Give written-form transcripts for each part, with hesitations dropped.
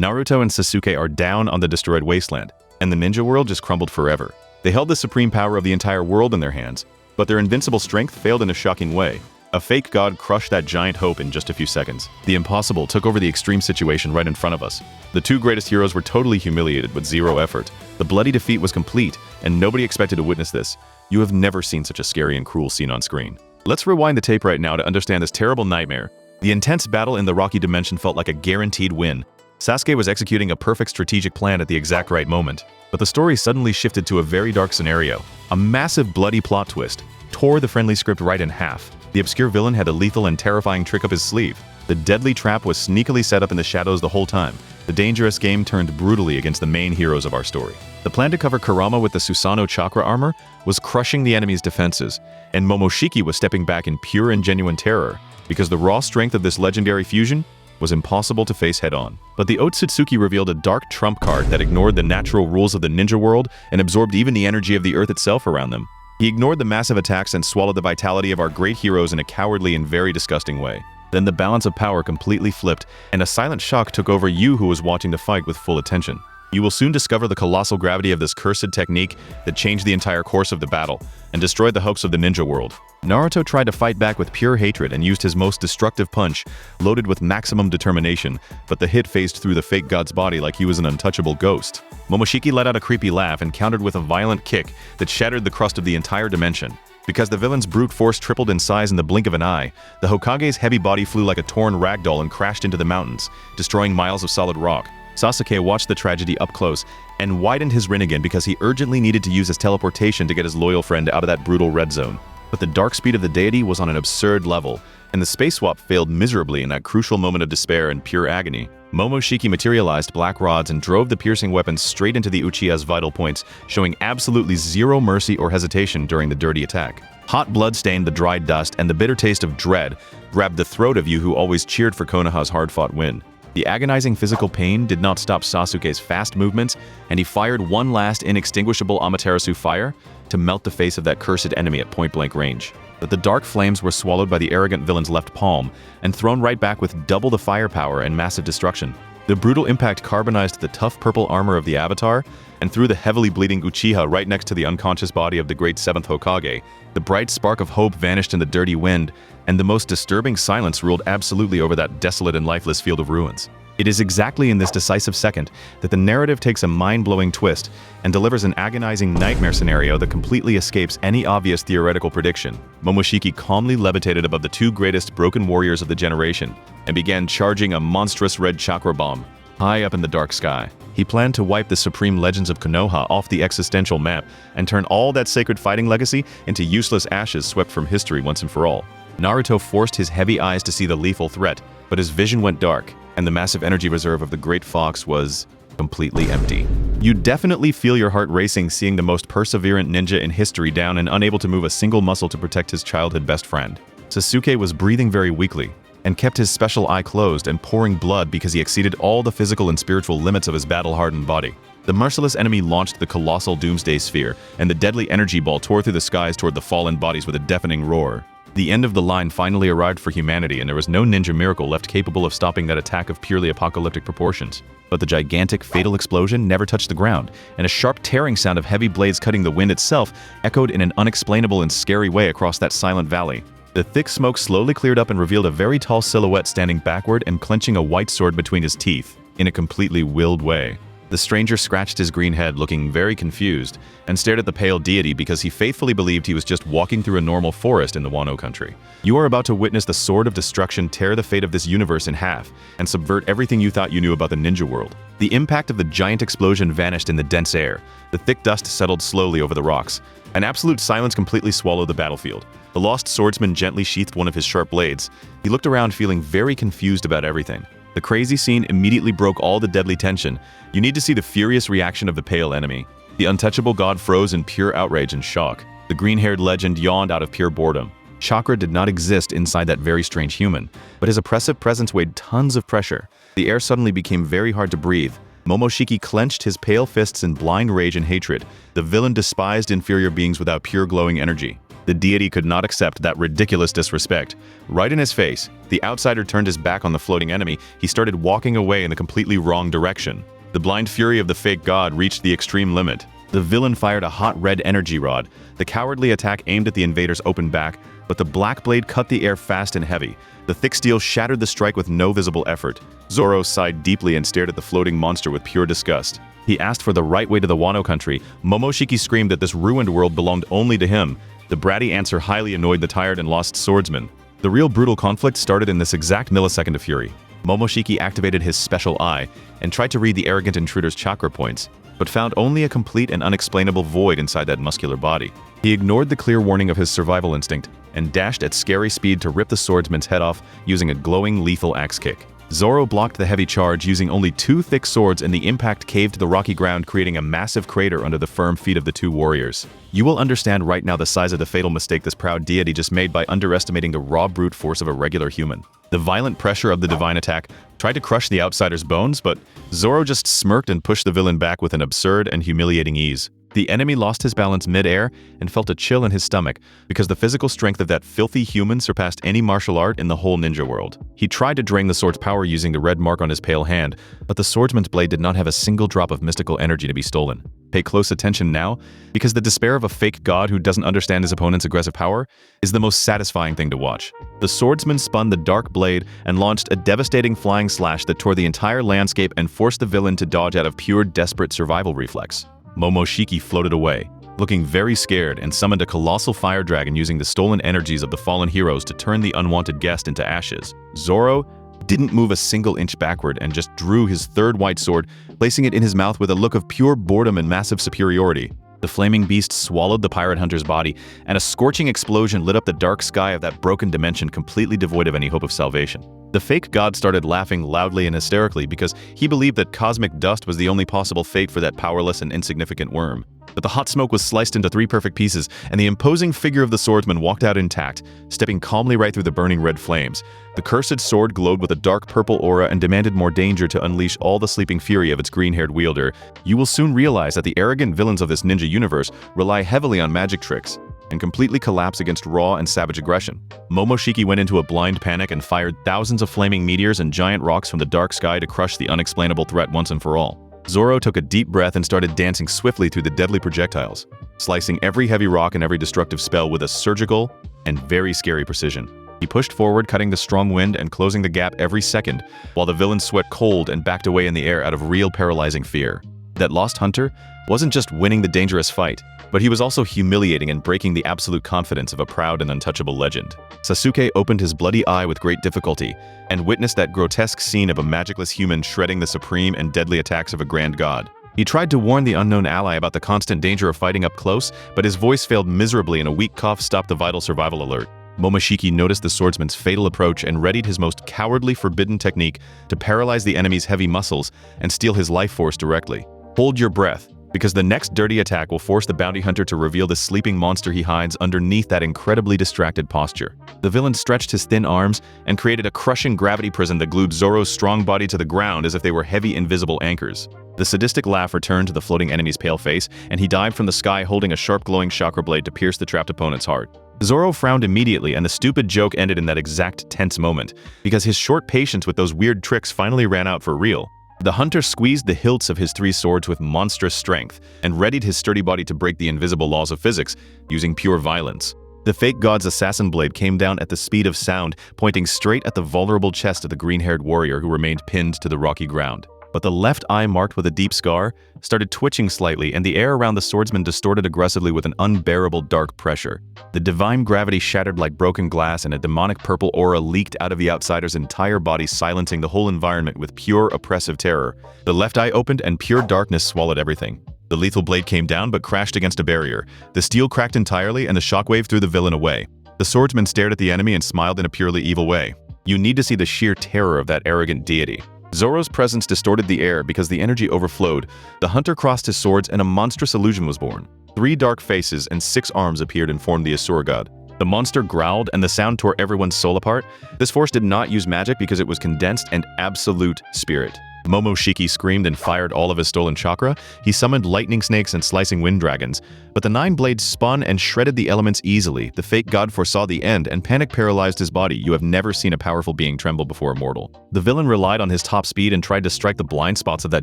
Naruto and Sasuke are down on the destroyed wasteland, and the ninja world just crumbled forever. They held the supreme power of the entire world in their hands, but their invincible strength failed in a shocking way. A fake god crushed that giant hope in just a few seconds. The impossible took over the extreme situation right in front of us. The two greatest heroes were totally humiliated with zero effort. The bloody defeat was complete, and nobody expected to witness this. You have never seen such a scary and cruel scene on screen. Let's rewind the tape right now to understand this terrible nightmare. The intense battle in the rocky dimension felt like a guaranteed win. Sasuke was executing a perfect strategic plan at the exact right moment. But the story suddenly shifted to a very dark scenario. A massive bloody plot twist tore the friendly script right in half. The obscure villain had a lethal and terrifying trick up his sleeve. The deadly trap was sneakily set up in the shadows the whole time. The dangerous game turned brutally against the main heroes of our story. The plan to cover Kurama with the Susanoo chakra armor was crushing the enemy's defenses, and Momoshiki was stepping back in pure and genuine terror, because the raw strength of this legendary fusion was impossible to face head-on. But the Otsutsuki revealed a dark trump card that ignored the natural rules of the ninja world and absorbed even the energy of the earth itself around them. He ignored the massive attacks and swallowed the vitality of our great heroes in a cowardly and very disgusting way. Then the balance of power completely flipped, and a silent shock took over you who was watching the fight with full attention. You will soon discover the colossal gravity of this cursed technique that changed the entire course of the battle and destroyed the hopes of the ninja world. Naruto tried to fight back with pure hatred and used his most destructive punch, loaded with maximum determination, but the hit phased through the fake god's body like he was an untouchable ghost. Momoshiki let out a creepy laugh and countered with a violent kick that shattered the crust of the entire dimension. Because the villain's brute force tripled in size in the blink of an eye, the Hokage's heavy body flew like a torn ragdoll and crashed into the mountains, destroying miles of solid rock. Sasuke watched the tragedy up close and widened his Rinnegan because he urgently needed to use his teleportation to get his loyal friend out of that brutal red zone. But the dark speed of the deity was on an absurd level, and the space swap failed miserably in that crucial moment of despair and pure agony. Momoshiki materialized black rods and drove the piercing weapons straight into the Uchiha's vital points, showing absolutely zero mercy or hesitation during the dirty attack. Hot blood stained the dried dust, and the bitter taste of dread grabbed the throat of you who always cheered for Konoha's hard-fought win. The agonizing physical pain did not stop Sasuke's fast movements, and he fired one last inextinguishable Amaterasu fire to melt the face of that cursed enemy at point-blank range. But the dark flames were swallowed by the arrogant villain's left palm and thrown right back with double the firepower and massive destruction. The brutal impact carbonized the tough purple armor of the Avatar and threw the heavily bleeding Uchiha right next to the unconscious body of the great 7th Hokage. The bright spark of hope vanished in the dirty wind, and the most disturbing silence ruled absolutely over that desolate and lifeless field of ruins. It is exactly in this decisive second that the narrative takes a mind-blowing twist and delivers an agonizing nightmare scenario that completely escapes any obvious theoretical prediction. Momoshiki calmly levitated above the two greatest broken warriors of the generation and began charging a monstrous red chakra bomb high up in the dark sky. He planned to wipe the supreme legends of Konoha off the existential map and turn all that sacred fighting legacy into useless ashes swept from history once and for all. Naruto forced his heavy eyes to see the lethal threat, but his vision went dark, and the massive energy reserve of the Great Fox was completely empty. You definitely feel your heart racing seeing the most perseverant ninja in history down and unable to move a single muscle to protect his childhood best friend. Sasuke was breathing very weakly and kept his special eye closed and pouring blood because he exceeded all the physical and spiritual limits of his battle-hardened body. The merciless enemy launched the colossal Doomsday Sphere, and the deadly energy ball tore through the skies toward the fallen bodies with a deafening roar. The end of the line finally arrived for humanity, and there was no ninja miracle left capable of stopping that attack of purely apocalyptic proportions. But the gigantic, fatal explosion never touched the ground, and a sharp tearing sound of heavy blades cutting the wind itself echoed in an unexplainable and scary way across that silent valley. The thick smoke slowly cleared up and revealed a very tall silhouette standing backward and clenching a white sword between his teeth, in a completely willed way. The stranger scratched his green head, looking very confused, and stared at the pale deity because he faithfully believed he was just walking through a normal forest in the Wano country. You are about to witness the sword of destruction tear the fate of this universe in half and subvert everything you thought you knew about the ninja world. The impact of the giant explosion vanished in the dense air. The thick dust settled slowly over the rocks. An absolute silence completely swallowed the battlefield. The lost swordsman gently sheathed one of his sharp blades. He looked around feeling very confused about everything. The crazy scene immediately broke all the deadly tension. You need to see the furious reaction of the pale enemy. The untouchable god froze in pure outrage and shock. The green-haired legend yawned out of pure boredom. Chakra did not exist inside that very strange human, but his oppressive presence weighed tons of pressure. The air suddenly became very hard to breathe. Momoshiki clenched his pale fists in blind rage and hatred. The villain despised inferior beings without pure glowing energy. The deity could not accept that ridiculous disrespect. Right in his face, the outsider turned his back on the floating enemy. He started walking away in the completely wrong direction. The blind fury of the fake god reached the extreme limit. The villain fired a hot red energy rod. The cowardly attack aimed at the invader's open back, but the black blade cut the air fast and heavy. The thick steel shattered the strike with no visible effort. Zoro sighed deeply and stared at the floating monster with pure disgust. He asked for the right way to the Wano country. Momoshiki screamed that this ruined world belonged only to him. The bratty answer highly annoyed the tired and lost swordsman. The real brutal conflict started in this exact millisecond of fury. Momoshiki activated his special eye and tried to read the arrogant intruder's chakra points, but found only a complete and unexplainable void inside that muscular body. He ignored the clear warning of his survival instinct and dashed at scary speed to rip the swordsman's head off using a glowing, lethal axe kick. Zoro blocked the heavy charge using only two thick swords, and the impact caved the rocky ground, creating a massive crater under the firm feet of the two warriors. You will understand right now the size of the fatal mistake this proud deity just made by underestimating the raw brute force of a regular human. The violent pressure of the divine attack tried to crush the outsider's bones, but Zoro just smirked and pushed the villain back with an absurd and humiliating ease. The enemy lost his balance mid-air and felt a chill in his stomach because the physical strength of that filthy human surpassed any martial art in the whole ninja world. He tried to drain the sword's power using the red mark on his pale hand, but the swordsman's blade did not have a single drop of mystical energy to be stolen. Pay close attention now, because the despair of a fake god who doesn't understand his opponent's aggressive power is the most satisfying thing to watch. The swordsman spun the dark blade and launched a devastating flying slash that tore the entire landscape and forced the villain to dodge out of pure desperate survival reflex. Momoshiki floated away, looking very scared, and summoned a colossal fire dragon using the stolen energies of the fallen heroes to turn the unwanted guest into ashes. Zoro didn't move a single inch backward and just drew his third white sword, placing it in his mouth with a look of pure boredom and massive superiority. The flaming beast swallowed the pirate hunter's body, and a scorching explosion lit up the dark sky of that broken dimension, completely devoid of any hope of salvation. The fake god started laughing loudly and hysterically because he believed that cosmic dust was the only possible fate for that powerless and insignificant worm. But the hot smoke was sliced into 3 perfect pieces, and the imposing figure of the swordsman walked out intact, stepping calmly right through the burning red flames. The cursed sword glowed with a dark purple aura and demanded more danger to unleash all the sleeping fury of its green-haired wielder. You will soon realize that the arrogant villains of this ninja universe rely heavily on magic tricks and completely collapse against raw and savage aggression. Momoshiki went into a blind panic and fired thousands of flaming meteors and giant rocks from the dark sky to crush the unexplainable threat once and for all. Zoro took a deep breath and started dancing swiftly through the deadly projectiles, slicing every heavy rock and every destructive spell with a surgical and very scary precision. He pushed forward, cutting the strong wind and closing the gap every second, while the villain sweat cold and backed away in the air out of real paralyzing fear. That lost hunter wasn't just winning the dangerous fight, but he was also humiliating and breaking the absolute confidence of a proud and untouchable legend. Sasuke opened his bloody eye with great difficulty and witnessed that grotesque scene of a magicless human shredding the supreme and deadly attacks of a grand god. He tried to warn the unknown ally about the constant danger of fighting up close, but his voice failed miserably and a weak cough stopped the vital survival alert. Momoshiki noticed the swordsman's fatal approach and readied his most cowardly forbidden technique to paralyze the enemy's heavy muscles and steal his life force directly. Hold your breath, because the next dirty attack will force the bounty hunter to reveal the sleeping monster he hides underneath that incredibly distracted posture. The villain stretched his thin arms and created a crushing gravity prison that glued Zoro's strong body to the ground as if they were heavy invisible anchors. The sadistic laugh returned to the floating enemy's pale face, and he dived from the sky holding a sharp glowing chakra blade to pierce the trapped opponent's heart. Zoro frowned immediately, and the stupid joke ended in that exact tense moment, because his short patience with those weird tricks finally ran out for real. The hunter squeezed the hilts of his 3 swords with monstrous strength and readied his sturdy body to break the invisible laws of physics using pure violence. The fake god's assassin blade came down at the speed of sound, pointing straight at the vulnerable chest of the green-haired warrior who remained pinned to the rocky ground. But the left eye, marked with a deep scar, started twitching slightly, and the air around the swordsman distorted aggressively with an unbearable dark pressure. The divine gravity shattered like broken glass, and a demonic purple aura leaked out of the outsider's entire body, silencing the whole environment with pure oppressive terror. The left eye opened, and pure darkness swallowed everything. The lethal blade came down but crashed against a barrier. The steel cracked entirely, and the shockwave threw the villain away. The swordsman stared at the enemy and smiled in a purely evil way. You need to see the sheer terror of that arrogant deity. Zoro's presence distorted the air because the energy overflowed. The hunter crossed his swords and a monstrous illusion was born. 3 dark faces and 6 arms appeared and formed the Asura god. The monster growled and the sound tore everyone's soul apart. This force did not use magic because it was condensed and absolute spirit. Momoshiki screamed and fired all of his stolen chakra. He summoned lightning snakes and slicing wind dragons, but the 9 blades spun and shredded the elements easily. The fake god foresaw the end, and panic paralyzed his body. You have never seen a powerful being tremble before a mortal. The villain relied on his top speed and tried to strike the blind spots of that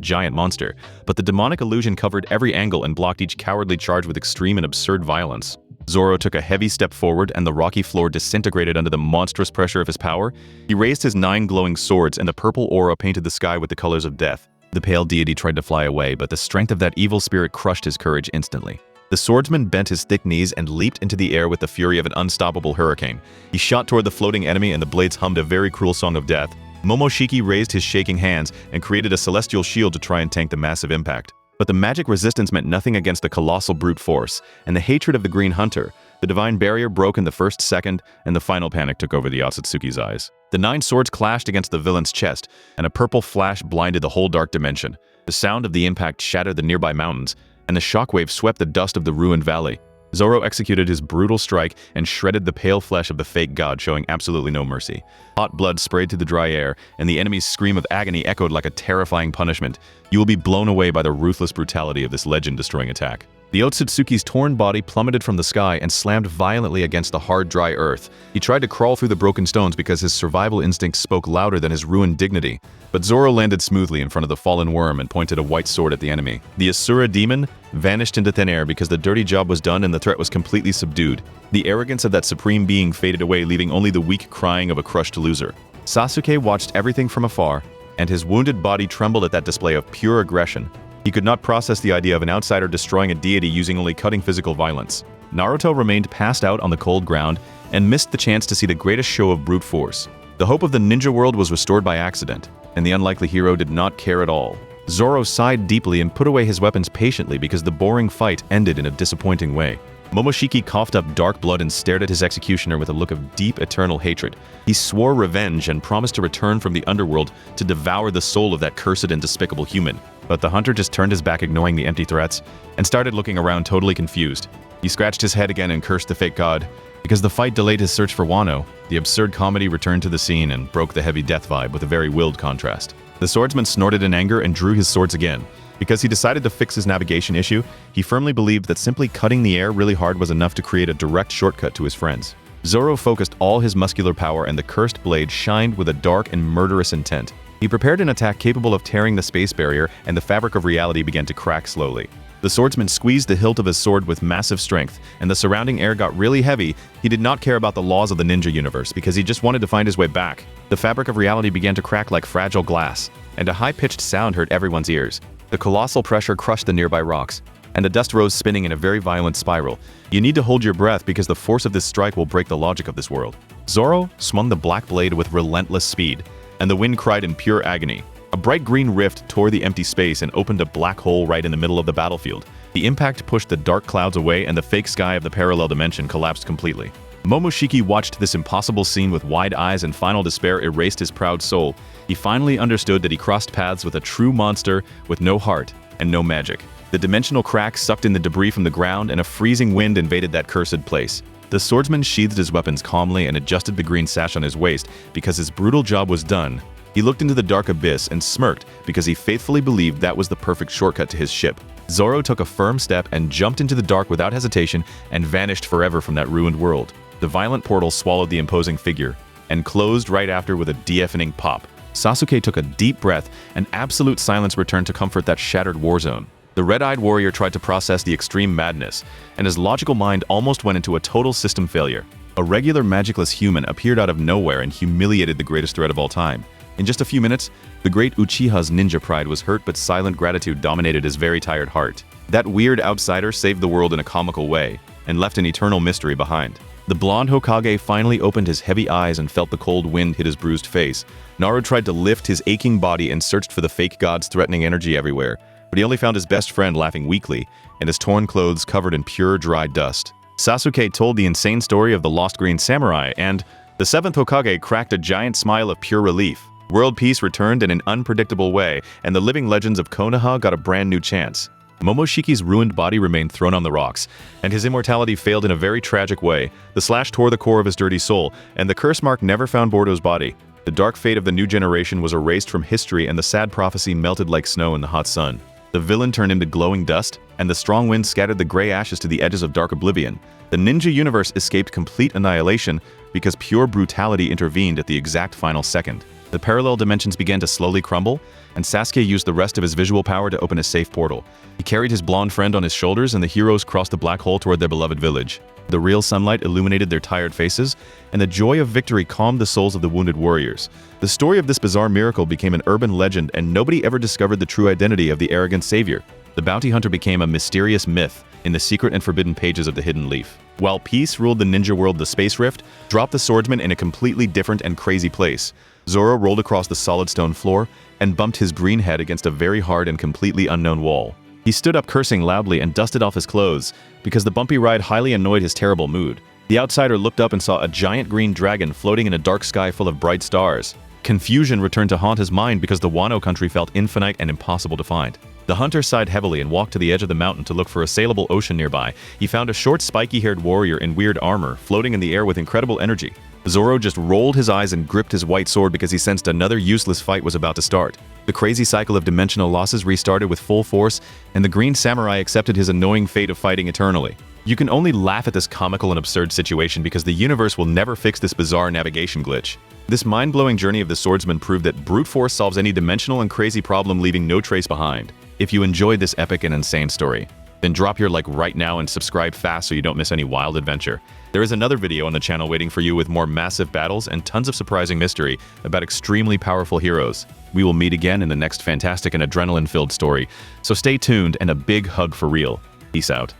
giant monster, but the demonic illusion covered every angle and blocked each cowardly charge with extreme and absurd violence. Zoro took a heavy step forward, and the rocky floor disintegrated under the monstrous pressure of his power. He raised his 9 glowing swords, and the purple aura painted the sky with the colors of death. The pale deity tried to fly away, but the strength of that evil spirit crushed his courage instantly. The swordsman bent his thick knees and leaped into the air with the fury of an unstoppable hurricane. He shot toward the floating enemy, and the blades hummed a very cruel song of death. Momoshiki raised his shaking hands and created a celestial shield to try and tank the massive impact. But the magic resistance meant nothing against the colossal brute force and the hatred of the Green Hunter. The divine barrier broke in the first second, and the final panic took over the Otsutsuki's eyes. The 9 swords clashed against the villain's chest, and a purple flash blinded the whole dark dimension. The sound of the impact shattered the nearby mountains, and the shockwave swept the dust of the ruined valley. Zoro executed his brutal strike and shredded the pale flesh of the fake god, showing absolutely no mercy. Hot blood sprayed through the dry air, and the enemy's scream of agony echoed like a terrifying punishment. You will be blown away by the ruthless brutality of this legend-destroying attack. The Otsutsuki's torn body plummeted from the sky and slammed violently against the hard, dry earth. He tried to crawl through the broken stones because his survival instincts spoke louder than his ruined dignity. But Zoro landed smoothly in front of the fallen worm and pointed a white sword at the enemy. The Asura demon vanished into thin air because the dirty job was done and the threat was completely subdued. The arrogance of that supreme being faded away, leaving only the weak crying of a crushed loser. Sasuke watched everything from afar, and his wounded body trembled at that display of pure aggression. He could not process the idea of an outsider destroying a deity using only cutting physical violence. Naruto remained passed out on the cold ground and missed the chance to see the greatest show of brute force. The hope of the ninja world was restored by accident, and the unlikely hero did not care at all. Zoro sighed deeply and put away his weapons patiently because the boring fight ended in a disappointing way. Momoshiki coughed up dark blood and stared at his executioner with a look of deep, eternal hatred. He swore revenge and promised to return from the underworld to devour the soul of that cursed and despicable human. But the hunter just turned his back, ignoring the empty threats, and started looking around totally confused. He scratched his head again and cursed the fake god. Because the fight delayed his search for Wano, the absurd comedy returned to the scene and broke the heavy death vibe with a very willed contrast. The swordsman snorted in anger and drew his swords again. Because he decided to fix his navigation issue, he firmly believed that simply cutting the air really hard was enough to create a direct shortcut to his friends. Zoro focused all his muscular power, and the cursed blade shined with a dark and murderous intent. He prepared an attack capable of tearing the space barrier, and the fabric of reality began to crack slowly. The swordsman squeezed the hilt of his sword with massive strength, and the surrounding air got really heavy. He did not care about the laws of the ninja universe because he just wanted to find his way back. The fabric of reality began to crack like fragile glass, and a high-pitched sound hurt everyone's ears. The colossal pressure crushed the nearby rocks, and the dust rose spinning in a very violent spiral. You need to hold your breath because the force of this strike will break the logic of this world. Zoro swung the black blade with relentless speed, and the wind cried in pure agony. A bright green rift tore the empty space and opened a black hole right in the middle of the battlefield. The impact pushed the dark clouds away, and the fake sky of the parallel dimension collapsed completely. Momoshiki watched this impossible scene with wide eyes, and final despair erased his proud soul. He finally understood that he crossed paths with a true monster with no heart and no magic. The dimensional crack sucked in the debris from the ground, and a freezing wind invaded that cursed place. The swordsman sheathed his weapons calmly and adjusted the green sash on his waist because his brutal job was done. He looked into the dark abyss and smirked because he faithfully believed that was the perfect shortcut to his ship. Zoro took a firm step and jumped into the dark without hesitation and vanished forever from that ruined world. The violent portal swallowed the imposing figure and closed right after with a deafening pop. Sasuke took a deep breath, and absolute silence returned to comfort that shattered war zone. The red-eyed warrior tried to process the extreme madness, and his logical mind almost went into a total system failure. A regular magicless human appeared out of nowhere and humiliated the greatest threat of all time. In just a few minutes, the great Uchiha's ninja pride was hurt, but silent gratitude dominated his very tired heart. That weird outsider saved the world in a comical way, and left an eternal mystery behind. The blonde Hokage finally opened his heavy eyes and felt the cold wind hit his bruised face. Naruto tried to lift his aching body and searched for the fake god's threatening energy everywhere, but he only found his best friend laughing weakly, and his torn clothes covered in pure dry dust. Sasuke told the insane story of the lost green samurai, and the 7th Hokage cracked a giant smile of pure relief. World peace returned in an unpredictable way, and the living legends of Konoha got a brand new chance. Momoshiki's ruined body remained thrown on the rocks, and his immortality failed in a very tragic way. The slash tore the core of his dirty soul, and the curse mark never found Boruto's body. The dark fate of the new generation was erased from history and the sad prophecy melted like snow in the hot sun. The villain turned into glowing dust, and the strong wind scattered the gray ashes to the edges of dark oblivion. The ninja universe escaped complete annihilation because pure brutality intervened at the exact final second. The parallel dimensions began to slowly crumble, and Sasuke used the rest of his visual power to open a safe portal. He carried his blonde friend on his shoulders, and the heroes crossed the black hole toward their beloved village. The real sunlight illuminated their tired faces, and the joy of victory calmed the souls of the wounded warriors. The story of this bizarre miracle became an urban legend, and nobody ever discovered the true identity of the arrogant savior. The bounty hunter became a mysterious myth in the secret and forbidden pages of the Hidden Leaf. While peace ruled the ninja world, the space rift dropped the swordsman in a completely different and crazy place. Zoro rolled across the solid stone floor and bumped his green head against a very hard and completely unknown wall. He stood up cursing loudly and dusted off his clothes because the bumpy ride highly annoyed his terrible mood. The outsider looked up and saw a giant green dragon floating in a dark sky full of bright stars. Confusion returned to haunt his mind because the Wano country felt infinite and impossible to find. The hunter sighed heavily and walked to the edge of the mountain to look for a sailable ocean nearby. He found a short, spiky-haired warrior in weird armor, floating in the air with incredible energy. Zoro just rolled his eyes and gripped his white sword because he sensed another useless fight was about to start. The crazy cycle of dimensional losses restarted with full force, and the green samurai accepted his annoying fate of fighting eternally. You can only laugh at this comical and absurd situation because the universe will never fix this bizarre navigation glitch. This mind-blowing journey of the swordsman proved that brute force solves any dimensional and crazy problem, leaving no trace behind. If you enjoyed this epic and insane story, then drop your like right now and subscribe fast so you don't miss any wild adventure. There is another video on the channel waiting for you with more massive battles and tons of surprising mystery about extremely powerful heroes. We will meet again in the next fantastic and adrenaline-filled story, so stay tuned and a big hug for real. Peace out.